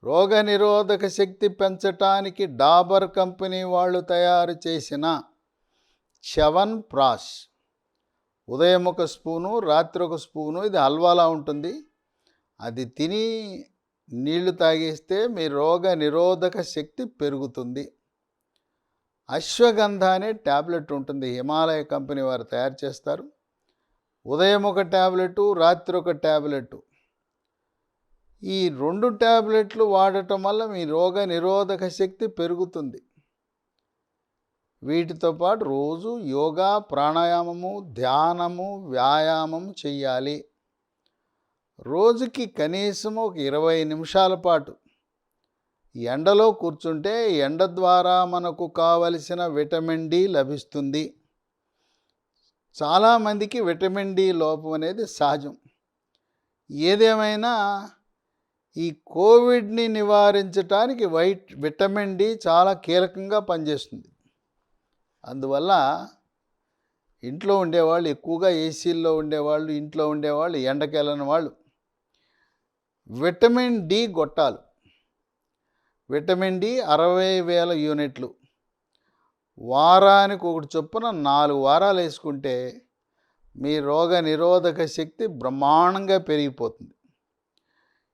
రోగనిరోధక శక్తి పెంచటానికి డాబర్ కంపెనీ వాళ్ళు తయారు చేసిన చ్యవన్ ప్రాష్. ఉదయం ఒక స్పూను, రాత్రి ఒక స్పూను. ఇది హల్వాలా ఉంటుంది. అది తిని నీళ్లు తాగేస్తే మీ రోగ నిరోధక శక్తి పెరుగుతుంది. అశ్వగంధ అనే ట్యాబ్లెట్ ఉంటుంది, హిమాలయ కంపెనీ వారు తయారు చేస్తారు. ఉదయం ఒక ట్యాబ్లెటు, రాత్రి ఒక ట్యాబ్లెటు. ఈ 2 ట్యాబ్లెట్లు వాడటం వల్ల మీ రోగ నిరోధక శక్తి పెరుగుతుంది. వీటితో పాటు రోజు యోగా, ప్రాణాయామము, ధ్యానము, వ్యాయామం చెయ్యాలి. రోజుకి కనీసం ఒక 20 నిమిషాల పాటు ఎండలో కూర్చుంటే ఎండ ద్వారా మనకు కావలసిన విటమిన్ డి లభిస్తుంది. చాలామందికి విటమిన్ డి లోపం అనేది సహజం. ఏదేమైనా ఈ కోవిడ్ని నివారించడానికి విటమిన్ డి చాలా కీలకంగా పనిచేస్తుంది. అందువల్ల ఇంట్లో ఉండేవాళ్ళు, ఎక్కువగా ఏసీల్లో ఉండేవాళ్ళు, ఇంట్లో ఉండేవాళ్ళు, ఎండకెళ్ళని వాళ్ళు విటమిన్ డి గొట్టాలు. విటమిన్ డి 60,000 యూనిట్లు వారానికి ఒకటి చొప్పున 4 వారాలు వేసుకుంటే మీ రోగ నిరోధక శక్తి బ్రహ్మాండంగా పెరిగిపోతుంది.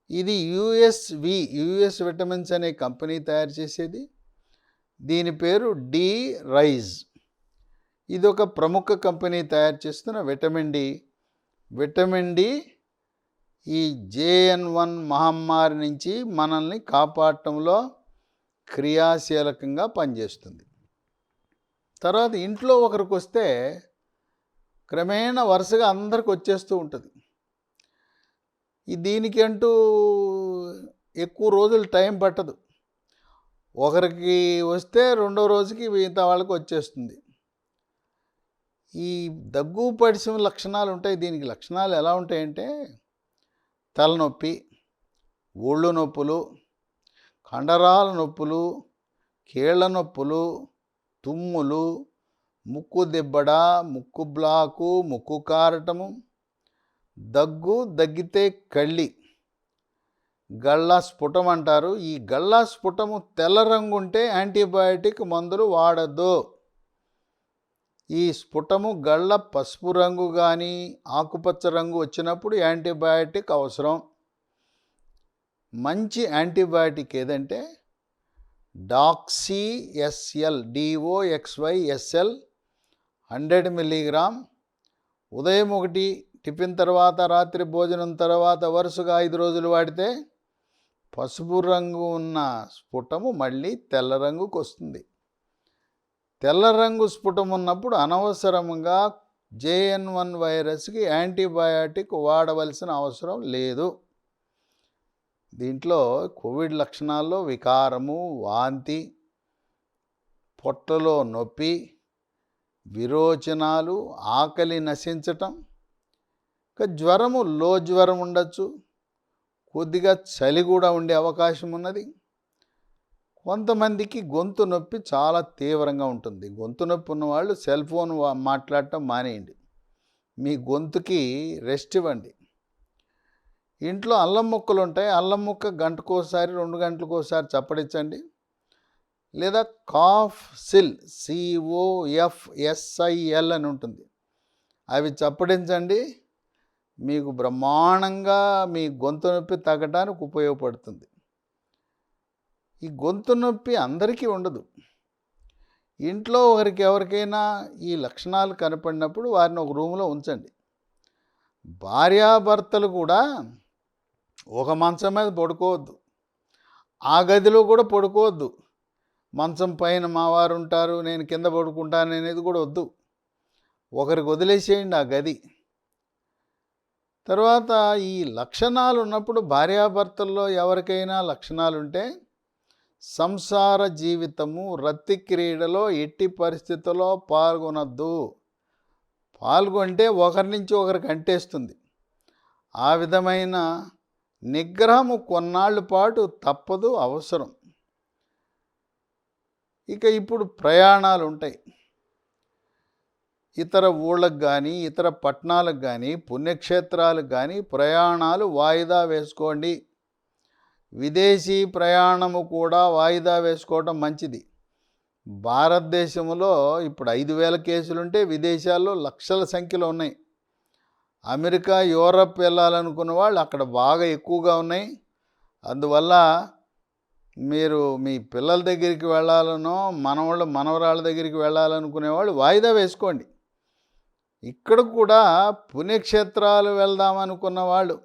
ఇది యుఎస్ విటమిన్స్ అనే కంపెనీ తయారు చేసేది. దీని పేరు డి రైజ్. ఇది ఒక ప్రముఖ కంపెనీ తయారు చేస్తున్న విటమిన్ డి. విటమిన్ డి ఈ JN1 మహమ్మారి నుంచి మనల్ని కాపాడటంలో క్రియాశీలకంగా పనిచేస్తుంది. తర్వాత ఇంట్లో ఒకరికి వస్తే క్రమేణా వరుసగా అందరికి వచ్చేస్తూ ఉంటుంది. దీనికి అంటూ ఎక్కువ రోజులు టైం పట్టదు. ఒకరికి వస్తే రెండో రోజుకి మిగతా వాళ్ళకి వచ్చేస్తుంది. ఈ దగ్గు పడిసిన లక్షణాలు ఉంటాయి. దీనికి లక్షణాలు ఎలా ఉంటాయంటే తలనొప్పి, ఒళ్ళు నొప్పులు, కండరాల నొప్పులు, కీళ్ళ నొప్పులు, తుమ్ములు, ముక్కు దిబ్బడ, ముక్కు బ్లాకు, ముక్కు కారటము, దగ్గు, దగ్గితే కళ్ళి, గళ్ళ స్ఫుటం అంటారు. ఈ గళ్ళ స్ఫుటము తెల్ల రంగు ఉంటే యాంటీబయాటిక్ మందులు వాడద్దు. ఈ స్ఫుటము గళ్ళ పసుపు రంగు కానీ ఆకుపచ్చ రంగు వచ్చినప్పుడు యాంటీబయాటిక్ అవసరం. మంచి యాంటీబయాటిక్ ఏదంటే డాక్సీఎస్ఎల్, DOXYSL 100 mg. ఉదయం ఒకటి, టిఫిన్ తర్వాత, రాత్రి భోజనం తర్వాత వరుసగా 5 రోజులు వాడితే పసుపు రంగు ఉన్న స్ఫుటము మళ్ళీ తెల్ల రంగుకు వస్తుంది. తెల్ల రంగు స్ఫుటం ఉన్నప్పుడు అనవసరంగా JN1 వైరస్కి యాంటీబయాటిక్ వాడవలసిన అవసరం లేదు. దీంట్లో కోవిడ్ లక్షణాల్లో వికారము, వాంతి, పొట్టలో నొప్పి, విరోచనాలు, ఆకలి నశించటం, జ్వరము, లో జ్వరం ఉండొచ్చు, కొద్దిగా చలి కూడా ఉండే అవకాశం ఉన్నది. కొంతమందికి గొంతు నొప్పి చాలా తీవ్రంగా ఉంటుంది. గొంతు నొప్పి ఉన్నవాళ్ళు సెల్ ఫోన్ మాట్లాడటం మానేయండి. మీ గొంతుకి రెస్ట్ ఇవ్వండి. ఇంట్లో అల్లం ముక్కలు ఉంటాయి. అల్లం ముక్క గంటకోసారి, 2 గంటలకోసారి చప్పడించండి. లేదా కాఫ్ సిల్, COFSIL అని ఉంటుంది, అవి చప్పడించండి. మీకు బ్రహ్మాండంగా మీ గొంతు నొప్పి తగ్గడానికి ఉపయోగపడుతుంది. ఈ గొంతు నొప్పి అందరికీ ఉండదు. ఇంట్లో ఎవరికైనా ఈ లక్షణాలు కనపడినప్పుడు వారిని ఒక రూమ్లో ఉంచండి. భార్యాభర్తలు కూడా ఒక మంచం మీద పడుకోవద్దు, ఆ గదిలో కూడా పడుకోవద్దు. మంచం పైన మా వారు ఉంటారు, నేను కింద పడుకుంటాను అనేది కూడా వద్దు. ఒకరికి వదిలేసేయండి ఆ గది. తర్వాత ఈ లక్షణాలు ఉన్నప్పుడు భార్యాభర్తల్లో ఎవరికైనా లక్షణాలు ఉంటే సంసార జీవితము, రతి క్రీడలో ఎట్టి పరిస్థితుల్లో పాల్గొనద్దు. పాల్గొంటే ఒకరి నుంచి ఒకరికి అంటేస్తుంది. ఆ విధమైన నిగ్రహము కొన్నాళ్ళ పాటు తప్పదు, అవసరం. ఇక ఇప్పుడు ప్రయాణాలు ఉంటాయి. ఇతర ఊళ్ళకు కానీ, ఇతర పట్టణాలకు కానీ, పుణ్యక్షేత్రాలకు కానీ ప్రయాణాలు వాయిదా వేసుకోండి. విదేశీ ప్రయాణము కూడా వాయిదా వేసుకోవడం మంచిది. భారతదేశంలో ఇప్పుడు 5,000 కేసులుంటే విదేశాల్లో లక్షల సంఖ్యలో ఉన్నాయి. అమెరికా, యూరప్ వెళ్ళాలనుకున్న వాళ్ళు అక్కడ బాగా ఎక్కువగా ఉన్నాయి. అందువల్ల మీరు మీ పిల్లల దగ్గరికి వెళ్ళాలనో, మనవాళ్ళు మనవరాళ్ళ దగ్గరికి వెళ్ళాలనుకునేవాళ్ళు వాయిదా వేసుకోండి. ఇక్కడ కూడా పుణ్యక్షేత్రాలు వెళ్దామనుకున్న వాళ్ళు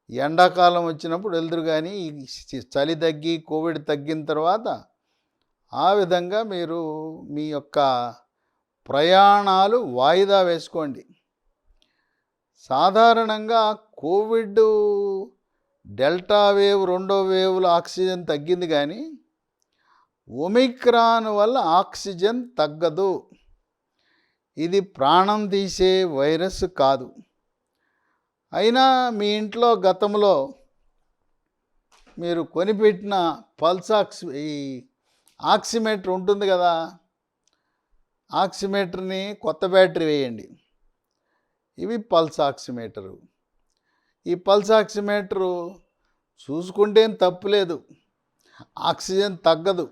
ఎండాకాలం వచ్చినప్పుడు వెళ్దురు, కానీ చలి తగ్గి కోవిడ్ తగ్గిన తర్వాత ఆ విధంగా మీరు మీ యొక్క ప్రయాణాలు వాయిదా వేసుకోండి. సాధారణంగా కోవిడ్ డెల్టా వేవ్, రెండో వేవ్లో ఆక్సిజన్ తగ్గింది, కానీ ఒమిక్రాన్ వల్ల ఆక్సిజన్ తగ్గదు. ఇది ప్రాణం తీసే వైరస్ కాదు. అయినా మీ ఇంట్లో గతంలో మీరు కొనిపెట్టిన ఈ ఆక్సిమీటర్ ఉంటుంది కదా, ఆక్సిమీటర్ని కొత్త బ్యాటరీ వేయండి. ఇవి పల్స్ ఆక్సిమీటరు. ఈ పల్స్ ఆక్సిమీటరు చూసుకుంటే తప్పులేదు, ఆక్సిజన్ తగ్గదు.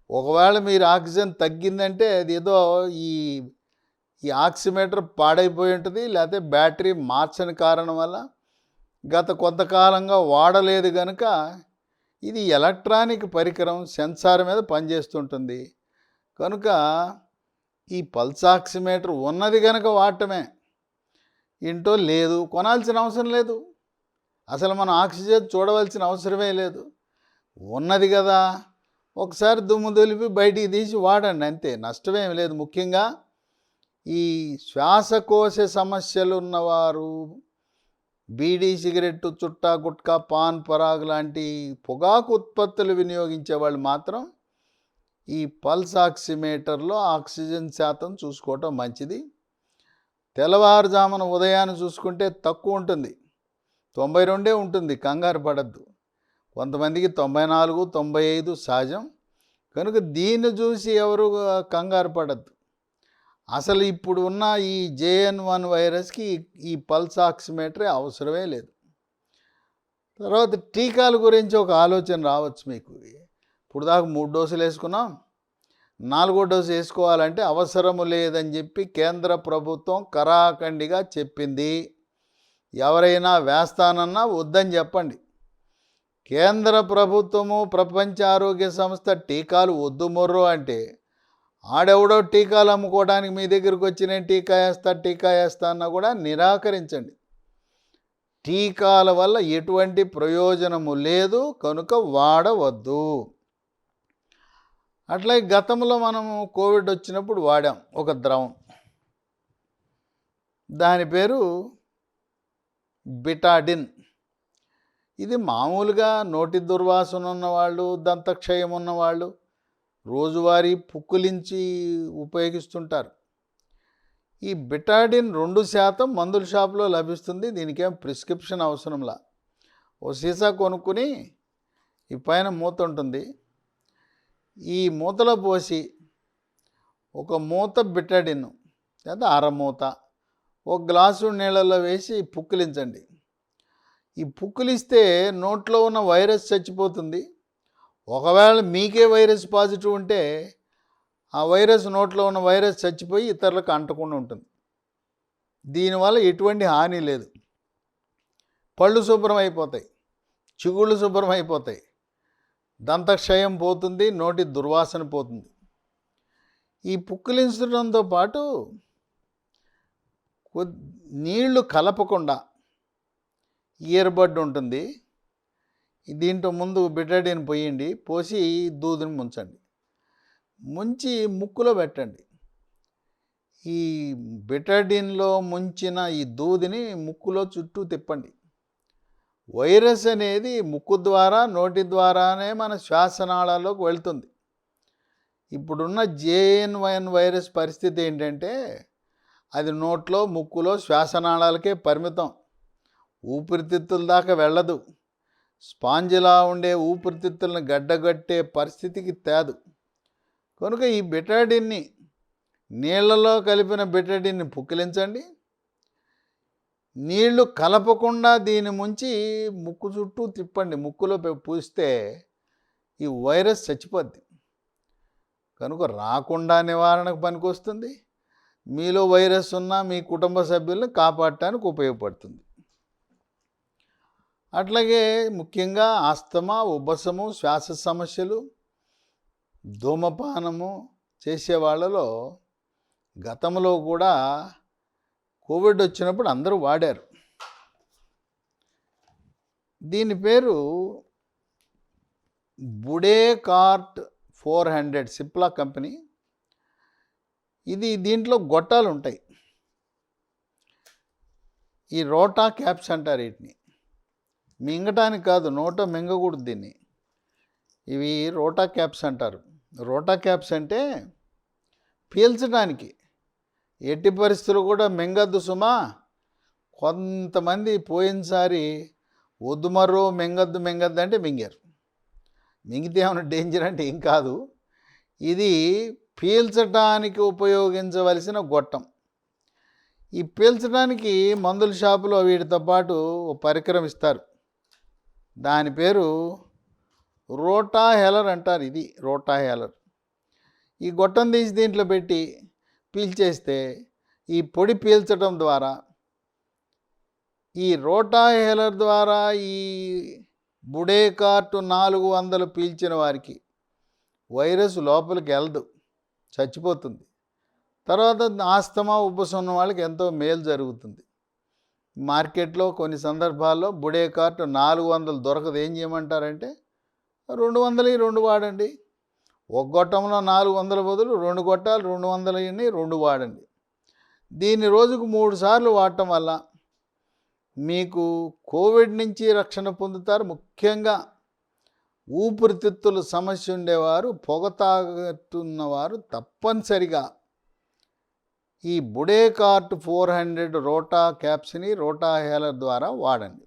ఒకవేళ మీరు ఆక్సిజన్ తగ్గిందంటే అది ఏదో ఈ ఆక్సిమీటర్ పాడైపోయి ఉంటుంది, లేకపోతే బ్యాటరీ మార్చని కారణం వల్ల గత కొంతకాలంగా వాడలేదు కనుక ఇది ఎలక్ట్రానిక్ పరికరం, సెన్సార్ మీద పనిచేస్తుంటుంది. కనుక ఈ పల్స్ ఆక్సిమీటర్ ఉన్నది కనుక వాడటమే, ఇంటో లేదు కొనాల్సిన అవసరం లేదు. అసలు మనం ఆక్సిజన్ చూడవలసిన అవసరమే లేదు. ఉన్నది కదా, ఒకసారి దుమ్ము దులిపి బయటికి తీసి వాడండి, అంతే, నష్టమేమి లేదు. ముఖ్యంగా ఈ శ్వాసకోశ సమస్యలు ఉన్నవారు, బీడీ, సిగరెట్టు, చుట్టా, గుట్కా, పాన్ పరాగ్ లాంటి పొగాకు ఉత్పత్తులు వినియోగించే వాళ్ళు మాత్రం ఈ పల్స్ ఆక్సిమీటర్లో ఆక్సిజన్ శాతం చూసుకోవటం మంచిది. తెల్లవారుజామున ఉదయాన్ని చూసుకుంటే తక్కువ ఉంటుంది, 92 ఉంటుంది, కంగారు పడద్దు. కొంతమందికి 94, 95 సహజం. కనుక దీన్ని చూసి ఎవరు కంగారు పడద్దు. అసలు ఇప్పుడు ఉన్న ఈ JN1 వైరస్కి ఈ పల్స్ ఆక్సిమీటరే అవసరమే లేదు. తర్వాత టీకాల గురించి ఒక ఆలోచన రావచ్చు మీకు. ఇప్పుడు దాకా 3 డోసులు వేసుకున్నాం, 4వ డోసు వేసుకోవాలంటే అవసరము లేదని చెప్పి కేంద్ర ప్రభుత్వం కరాఖండిగా చెప్పింది. ఎవరైనా వేస్తానన్నా వద్దని చెప్పండి. కేంద్ర ప్రభుత్వము, ప్రపంచ ఆరోగ్య సంస్థ టీకాలు వద్దు మొర్రో అంటే ఆడెవడో టీకాలు అమ్ముకోవడానికి మీ దగ్గరికి వచ్చి నేను టీకా వేస్తా అన్నా కూడా నిరాకరించండి. టీకాల వల్ల ఎటువంటి ప్రయోజనము లేదు కనుక వాడవద్దు. అట్లాగే గతంలో మనము కోవిడ్ వచ్చినప్పుడు వాడాం ఒక ద్రవం, దాని పేరు బిటాడిన్. ఇది మామూలుగా నోటి దుర్వాసన ఉన్నవాళ్ళు, దంతక్షయం ఉన్నవాళ్ళు రోజువారీ పుక్కులించి ఉపయోగిస్తుంటారు. ఈ బిటాడిన్ 2% మందుల షాపులో లభిస్తుంది. దీనికేం ప్రిస్క్రిప్షన్ అవసరంలా. ఓ సీసా కొనుక్కుని ఈ పైన మూత ఉంటుంది, ఈ మూతలో పోసి ఒక మూత బిటాడిన్ లేదా అరమూత ఒక గ్లాసు నీళ్ళల్లో వేసి పుక్కిలించండి. ఈ పుక్కిలిస్తే నోట్లో ఉన్న వైరస్ చచ్చిపోతుంది. ఒకవేళ మీకే వైరస్ పాజిటివ్ ఉంటే ఆ వైరస్, నోట్లో ఉన్న వైరస్ చచ్చిపోయి ఇతరులకు అంటకుండా ఉంటుంది. దీనివల్ల ఎటువంటి హాని లేదు. పళ్ళు శుభ్రం అయిపోతాయి, చిగుళ్ళు శుభ్రం అయిపోతాయి, దంతక్షయం పోతుంది, నోటి దుర్వాసన పోతుంది. ఈ పుక్కిలించడంతో పాటు నీళ్లు కలపకుండా ఇయర్బడ్ ఉంటుంది, దీంట్లో ముందు బిటాడిన్ పోయండి, పోసి దూదిని ముంచండి, ముంచి ముక్కులో పెట్టండి. ఈ బిటాడిన్లో ముంచిన ఈ దూదిని ముక్కులో చుట్టూ తిప్పండి. వైరస్ అనేది ముక్కు ద్వారా, నోటి ద్వారానే మన శ్వాసనాళాల్లోకి వెళ్తుంది. ఇప్పుడున్న JN1 వైరస్ పరిస్థితి ఏంటంటే అది నోట్లో, ముక్కులో, శ్వాసనాళాలకే పరిమితం, ఊపిరితిత్తుల దాకా వెళ్ళదు. స్పాంజిలా ఉండే ఊపిరితిత్తులను గడ్డగట్టే పరిస్థితికి తేదు. కనుక ఈ బిటాడిన్ని, నీళ్లలో కలిపిన బిటాడిన్ని పుక్కిలించండి. నీళ్లు కలపకుండా దీని ముంచి ముక్కు చుట్టూ తిప్పండి, ముక్కులో పూస్తే ఈ వైరస్ చచ్చిపోద్ది. కనుక రాకుండా నివారణకు పనికొస్తుంది, మీలో వైరస్ ఉన్నా మీ కుటుంబ సభ్యులను కాపాడటానికి ఉపయోగపడుతుంది. అట్లాగే ముఖ్యంగా ఆస్తమా, ఉబ్బసము, శ్వాస సమస్యలు, ధూమపానము చేసే వాళ్ళలో గతంలో కూడా కోవిడ్ వచ్చినప్పుడు అందరూ వాడారు. దీని పేరు బుడేకార్ట్ 400 సిప్లా కంపెనీ. దీంట్లో గొట్టాలు ఉంటాయి. ఈ రోటా క్యాప్స్ అంటారు వీటిని. మింగటానికి కాదు, నోట మింగకూడదు దీన్ని. ఇవి రోటా క్యాప్స్ అంటారు. రోటా క్యాప్స్ అంటే పీల్చడానికి. ఎట్టి పరిస్థితులు కూడా మింగద్దు సుమా. కొంతమంది పోయినసారి వద్దు మరో మింగద్దు అంటే మింగారు. మింగితే ఏమైనా డేంజర్ అంటే ఏం కాదు. ఇది పీల్చడానికి ఉపయోగించవలసిన గొట్టం. ఈ పీల్చడానికి మందుల షాపులో వీటితో పాటు ఒక పరికరం ఇస్తారు. దాని పేరు రోటా హెలర్ అంటారు. ఇది రోటా హెలర్. ఈ గొట్టం తీసి దీంట్లో పెట్టి పీల్చేస్తే ఈ పొడి పీల్చడం ద్వారా, ఈ రోటా హెలర్ ద్వారా ఈ బుడేకార్ట్ 400 పీల్చిన వారికి వైరస్ లోపలికి వెళ్ళదు, చచ్చిపోతుంది. తర్వాత ఆస్తమా, ఉబ్బసం ఉన్న వాళ్ళకి ఎంతో మేలు జరుగుతుంది. మార్కెట్లో కొన్ని సందర్భాల్లో బుడేకార్ట్ 400 దొరకదు. ఏం చేయమంటారంటే 200 వాడండి. ఒక గొట్టంలో 400 బదులు 2 గొట్టాలు 200 2 వాడండి. దీన్ని రోజుకు 3 సార్లు వాడటం వల్ల మీకు కోవిడ్ నుంచి రక్షణ పొందుతారు. ముఖ్యంగా ఊపిరితిత్తుల సమస్య ఉండేవారు, పొగ తాగుతున్నవారు తప్పనిసరిగా ఈ బుడేకార్ట్ 400 రోటా క్యాప్స్ని రోటా హేలర్ ద్వారా వాడండి.